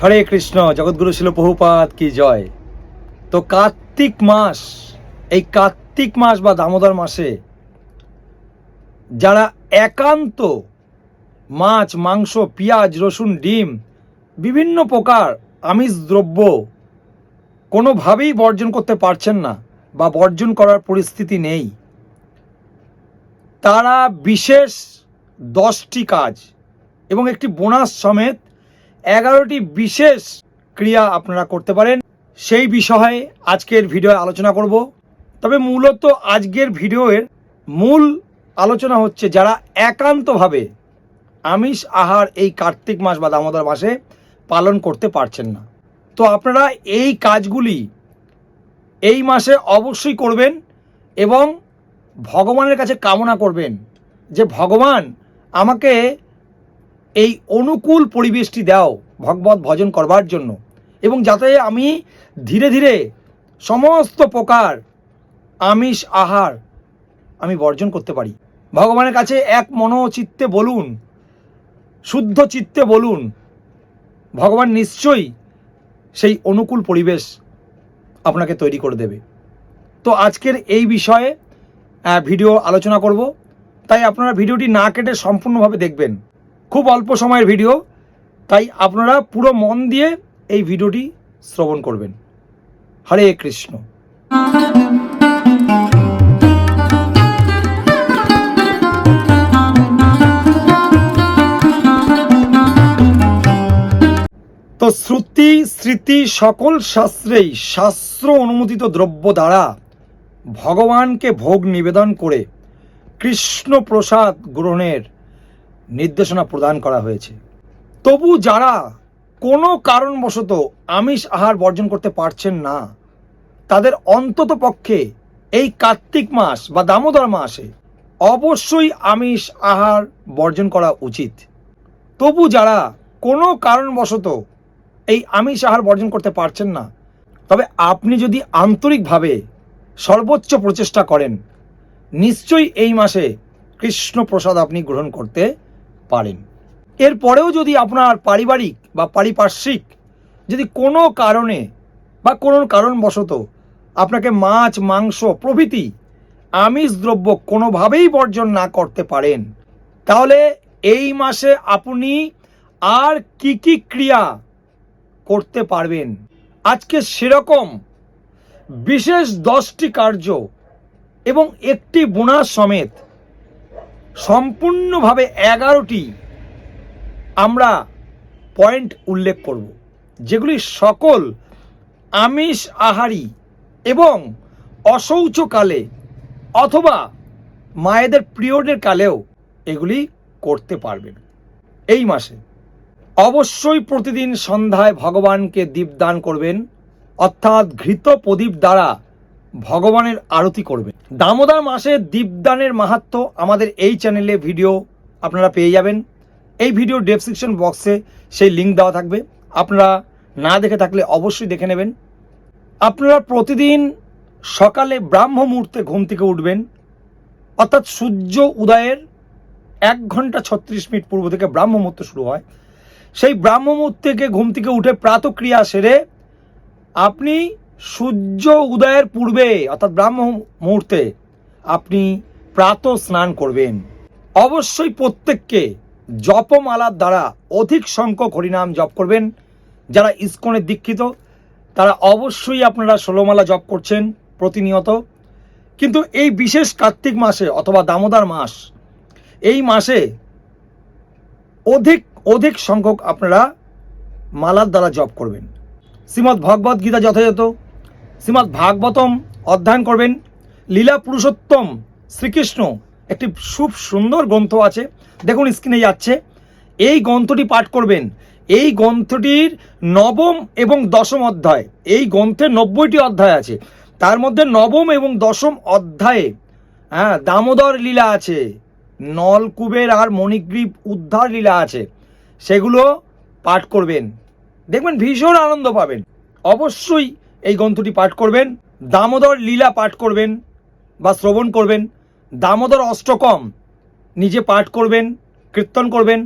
হরে কৃষ্ণ, জগৎগুরু শিল প্রভুপাদ কি জয়। তো কার্তিক মাস, এই কার্তিক মাস বা দামোদর মাসে যারা একান্ত মাছ, মাংস, পেঁয়াজ, রসুন, ডিম, বিভিন্ন প্রকার আমিষ দ্রব্য কোনোভাবেই বর্জন করতে পারছেন না বা বর্জন করার পরিস্থিতি নেই, তারা বিশেষ 10টি কাজ এবং একটি বোনাস সমেত 11টি বিশেষ ক্রিয়া আপনারা করতে পারেন। সেই বিষয়ে আজকের ভিডিও আলোচনা করব। তবে মূলত আজকের ভিডিওর মূল আলোচনা হচ্ছে যারা একান্তভাবে আমিষ আহার এই কার্তিক মাস বা দামোদর মাসে পালন করতে পারছেন না, তো আপনারা এই কাজগুলি এই মাসে অবশ্যই করবেন এবং ভগবানের কাছে কামনা করবেন যে ভগবান আমাকে এই অনুকূল পরিবেশটি দাও ভগবত ভজন করবার জন্য, এবং যাতে আমি ধীরে ধীরে সমস্ত প্রকার আমিষ আহার আমি বর্জন করতে পারি। ভগবানের কাছে এক মনোচিত্তে বলুন, শুদ্ধ চিত্তে বলুন, ভগবান নিশ্চয়ই সেই অনুকূল পরিবেশ আপনাকে তৈরি করে দেবে। তো আজকের এই বিষয়ে ভিডিও আলোচনা করব, তাই আপনারা ভিডিওটি না কেটে সম্পূর্ণভাবে দেখবেন। খুব অল্প সময়ের ভিডিও, তাই আপনারা পুরো মন দিয়ে এই ভিডিওটি শ্রবণ করবেন। হরে কৃষ্ণ। তো শ্রুতি স্মৃতি সকল শাস্ত্রেই শাস্ত্র অনুমোদিত দ্রব্য দ্বারা ভগবানকে ভোগ নিবেদন করে কৃষ্ণ প্রসাদ গ্রহণের নির্দেশনা প্রদান করা হয়েছে। তবু যারা কোনো কারণবশত আমিষ আহার বর্জন করতে পারছেন না, তাদের অন্তত পক্ষে এই কার্তিক মাস বা দামোদর মাসে অবশ্যই আমিষ আহার বর্জন করা উচিত। তবু যারা কোনো কারণবশত এই আমিষ আহার বর্জন করতে পারছেন না, তবে আপনি যদি আন্তরিকভাবে সর্বোচ্চ প্রচেষ্টা করেন, নিশ্চয়ই এই মাসে কৃষ্ণ প্রসাদ আপনি গ্রহণ করতে পারেন। এরপরেও যদি আপনার পারিবারিক বা পারিপার্শ্বিক যদি কোনো কারণে বা কোনো কারণবশত আপনাকে মাছ, মাংস প্রভৃতি আমিষ দ্রব্য কোনোভাবেই বর্জন না করতে পারেন, তাহলে এই মাসে আপনি আর কি কি ক্রিয়া করতে পারবেন, আজকে সেরকম বিশেষ 10টি কার্য এবং একটি বোনাস সমেত সম্পূর্ণভাবে 11টি আমরা পয়েন্ট উল্লেখ করব, যেগুলি সকল আমিষ আহারী এবং অশৌচকালে অথবা মায়েদের পিরিয়ডের কালেও এগুলি করতে পারবেন। এই মাসে অবশ্যই প্রতিদিন সন্ধ্যায় ভগবানকে দীপদান করবেন, অর্থাৎ ঘৃত প্রদীপ দ্বারা ভগবানের আরতি করবেন। দামোদর মাসে দীপদানের মাহাত্ম্য আমাদের এই চ্যানেলে ভিডিও আপনারা পেয়ে যাবেন। এই ভিডিও ডেসক্রিপশন বক্সে সেই লিঙ্ক দেওয়া থাকবে, আপনারা না দেখে থাকলে অবশ্যই দেখে নেবেন। আপনারা প্রতিদিন সকালে ব্রাহ্ম মুহূর্তে ঘুম থেকে উঠবেন, অর্থাৎ সূর্য উদয়ের 1 ঘন্টা 36 মিনিট পূর্ব থেকে ব্রাহ্ম মুহূর্ত শুরু হয়। সেই ব্রাহ্ম মুহূর্ত থেকে ঘুম থেকে উঠে প্রাতঃক্রিয়া সেরে আপনি সূর্য উদয়ের পূর্বে অর্থাৎ ব্রাহ্ম মুহূর্তে আপনি প্রাতঃ স্নান করবেন। অবশ্যই প্রত্যেককে জপমালার দ্বারা অধিক সংখ্যক হরিনাম জপ করবেন। যারা ইসকনের দীক্ষিত তারা অবশ্যই আপনারা 16 মালা জপ করছেন প্রতিনিয়ত, কিন্তু এই বিশেষ কার্তিক মাসে অথবা দামোদর মাস, এই মাসে অধিক সংখ্যক আপনারা মালার দ্বারা জপ করবেন। শ্রীমদ্ ভগবদ গীতা যথাযথ শ্রীমদ্ ভাগবতম অধ্যয়ন করবেন। লীলা পুরুষোত্তম শ্রীকৃষ্ণ একটি খুব সুন্দর গ্রন্থ আছে, দেখুন স্ক্রিনে যাচ্ছে, এই গ্রন্থটি পাঠ করবেন। এই গ্রন্থটির 9ম এবং 10ম অধ্যায়, এই গ্রন্থের 90টি অধ্যায় আছে, তার মধ্যে 9ম এবং 10ম অধ্যায়ে দামোদর লীলা আছে, নলকুবের আর মণিগ্রীব উদ্ধার লীলা আছে, সেগুলো পাঠ করবেন, দেখবেন ভীষণ আনন্দ পাবেন। অবশ্যই এই গ্রন্থটি পাঠ করবেন, দামোদর লীলা পাঠ করবেন বা শ্রবণ করবেন, দামোদর অষ্টকম নিজে পাঠ করবেন, কীর্তন করবেন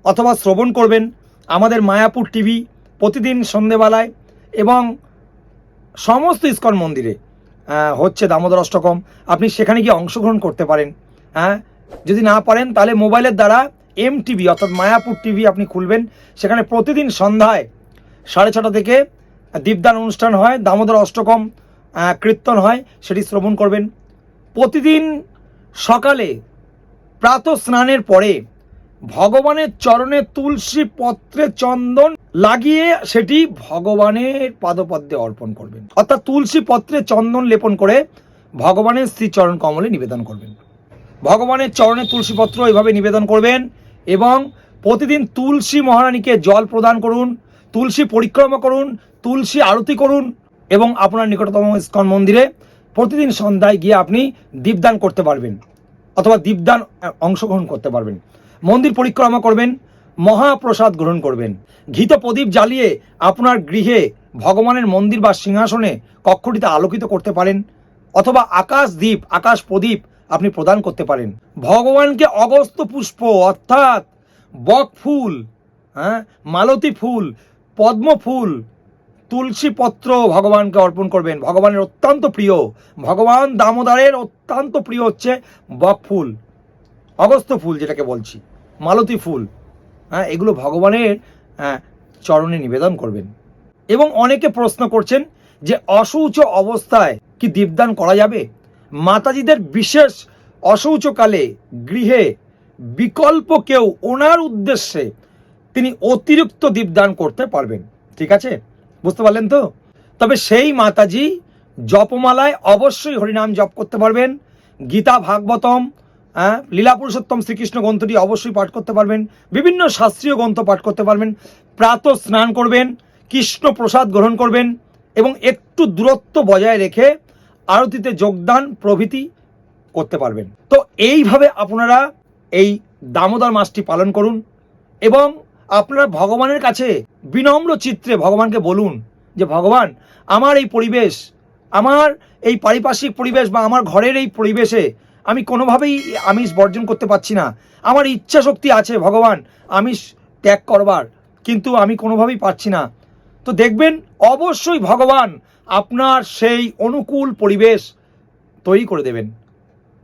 অথবা শ্রবণ করবেন। আমাদের মায়াপুর টিভি প্রতিদিন সন্ধেবেলায়, এবং সমস্ত ইস্কন মন্দিরে হচ্ছে দামোদর অষ্টকম। আপনি সেখানে গিয়ে অংশগ্রহণ করতে পারেন। যদি না পারেন তাহলে মোবাইলের দ্বারা MTV অর্থাৎ মায়াপুর টিভি আপনি খুলবেন, সেখানে প্রতিদিন সন্ধ্যায় 6:30 থেকে দীপদান অনুষ্ঠান হয়, দামোদর অষ্টকম কীর্তন হয়, সেটি শ্রবণ করবেন। প্রতিদিন সকালে প্রাতঃ স্নানের পরে ভগবানের চরণে তুলসী পত্রে চন্দন লাগিয়ে সেটি ভগবানের পাদপদ্মে অর্পণ করবেন, অর্থাৎ তুলসী পত্রে চন্দন লেপন করে ভগবানের শ্রীচরণ কমলে নিবেদন করবেন। ভগবানের চরণে তুলসী পত্র এভাবে নিবেদন করবেন এবং প্রতিদিন তুলসী মহারানীকে জল প্রদান করুন, তুলসী পরিক্রমা করুন, তুলসী আরতি করুন এবং আপনার নিকটতম ইস্কন মন্দিরে প্রতিদিন সন্ধ্যায় গিয়ে আপনি দীপদান করতে পারবেন অথবা দীপদান অংশগ্রহণ করতে পারবেন। মন্দির পরিক্রমা করবেন, মহাপ্রসাদ গ্রহণ করবেন, ঘিত প্রদীপ জ্বালিয়ে আপনার গৃহে ভগবানের মন্দির বা সিংহাসনে কক্ষটিতে আলোকিত করতে পারেন, অথবা আকাশ দ্বীপ, আকাশ প্রদীপ আপনি প্রদান করতে পারেন। ভগবানকে অগস্ত্য পুষ্প অর্থাৎ বক ফুল, মালতী ফুল, পদ্ম ফুল, তুলসী পত্র ভগবানকে অর্পণ করবেন। ভগবানের অত্যন্ত প্রিয়, ভগবান দামোদরের অত্যন্ত প্রিয় হচ্ছে বক ফুল, অগস্ত্য ফুল যেটাকে বলছি, মালতী ফুল, এগুলো ভগবানের চরণে নিবেদন করবেন। এবং অনেকে প্রশ্ন করছেন যে অশৌচ অবস্থায় কি দীপদান করা যাবে? মাতাজিদের বিশেষ অশৌচকালে গৃহে বিকল্প কেউ ওনার উদ্দেশ্যে তিনি অতিরিক্ত দীপদান করতে পারবেন। ঠিক আছে, বুঝতে পারলেন তো? তবে সেই মাতাজি জপমালায় অবশ্যই হরিনাম জপ করতে পারবেন, গীতা ভাগবতম, লীলা পুরুষোত্তম শ্রীকৃষ্ণ গ্রন্থটি অবশ্যই পাঠ করতে পারবেন, বিভিন্ন শাস্ত্রীয় গ্রন্থ পাঠ করতে পারবেন, প্রাতঃ স্নান করবেন, কৃষ্ণ প্রসাদ গ্রহণ করবেন এবং একটু দূরত্ব বজায় রেখে আরতিতে যোগদান প্রভৃতি করতে পারবেন। তো এইভাবে আপনারা এই দামোদর মাসটি পালন করুন এবং আপনারা ভগবানের কাছে বিনম্র চিত্রে ভগবানকে বলুন যে ভগবান, আমার এই পরিবেশ, আমার এই পারিপার্শ্বিক পরিবেশ বা আমার ঘরের এই পরিবেশে আমি কোনোভাবেই আমিষ বর্জন করতে পারছি না। আমার ইচ্ছা শক্তি আছে ভগবান আমিষ ত্যাগ করবার, কিন্তু আমি কোনোভাবেই পারছি না। তো দেখবেন অবশ্যই ভগবান আপনার সেই অনুকূল পরিবেশ তৈরি করে দেবেন।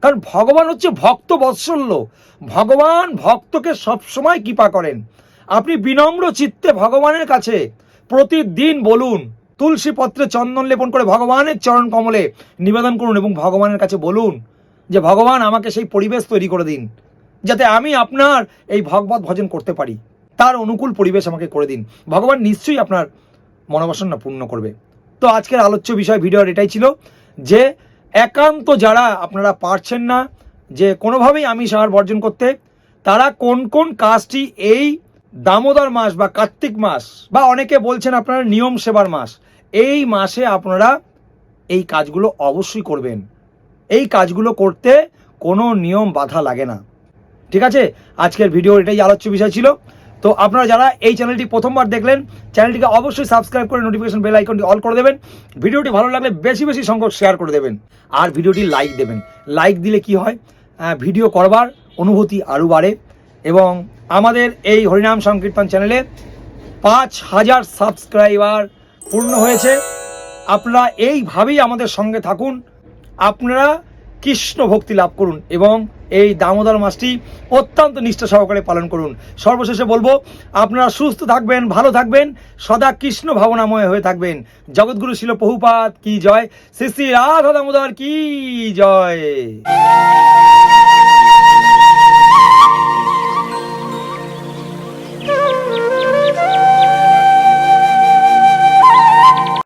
কারণ ভগবান হচ্ছে ভক্ত বৎসল্য, ভগবান ভক্তকে সবসময় কৃপা করেন। আপনি বিনম্র চিত্তে ভগবানের কাছে প্রতিদিন বলুন, তুলসী পত্রে চন্দন লেপন করে ভগবানের চরণ কমলে নিবেদন করুন এবং ভগবানের কাছে বলুন যে ভগবান আমাকে সেই পরিবেশ তৈরি করে দিন যাতে আমি আপনার এই ভগবত ভজন করতে পারি, তার অনুকূল পরিবেশ আমাকে করে দিন। ভগবান নিশ্চয়ই আপনার মনোবাসনা পূর্ণ করবে। তো আজকের আলোচ্য বিষয় ভিডিওর এটাই ছিল যে একান্ত যারা আপনারা পারছেন না যে কোনোভাবেই আমিষ আহার বর্জন করতে, তারা কোন কোন কাজটি এই দামোদর মাস বা কার্তিক মাস বা অনেকে বলছেন আপনারা নিয়ম সেবার মাস, এই মাসে আপনারা এই কাজগুলো অবশ্যই করবেন। এই কাজগুলো করতে কোনো নিয়ম বাধা লাগে না। ঠিক আছে, আজকের ভিডিও এটাই আলোচ্য বিষয় ছিল। তো আপনারা যারা এই চ্যানেলটি প্রথমবার দেখলেন, চ্যানেলটিকে অবশ্যই সাবস্ক্রাইব করে নোটিফিকেশন বেল আইকনটি অল করে দেবেন। ভিডিওটি ভালো লাগলে বেশি বেশি সংখ্যক শেয়ার করে দেবেন আর ভিডিওটি লাইক দেবেন। লাইক দিলে কি হয়, ভিডিও করবার অনুভূতি আরও বাড়ে এবং আমাদের এই হরিনাম সংকীর্তন চ্যানেলে 5000 সাবস্ক্রাইবার পূর্ণ হয়েছে। আপনারা এইভাবেই আমাদের সঙ্গে থাকুন, আপনারা কৃষ্ণ ভক্তি লাভ করুন এবং এই দামোদর মাসটি অত্যন্ত নিষ্ঠা সহকারে পালন করুন। সর্বশেষে বলবো, আপনারা সুস্থ থাকবেন, ভালো থাকবেন, সদা কৃষ্ণ ভাবনাময় হয়ে থাকবেন। জগৎগুরু শিল প্রভুপাদ কি জয়, শ্রী শ্রী রাধা দামোদর কি জয়।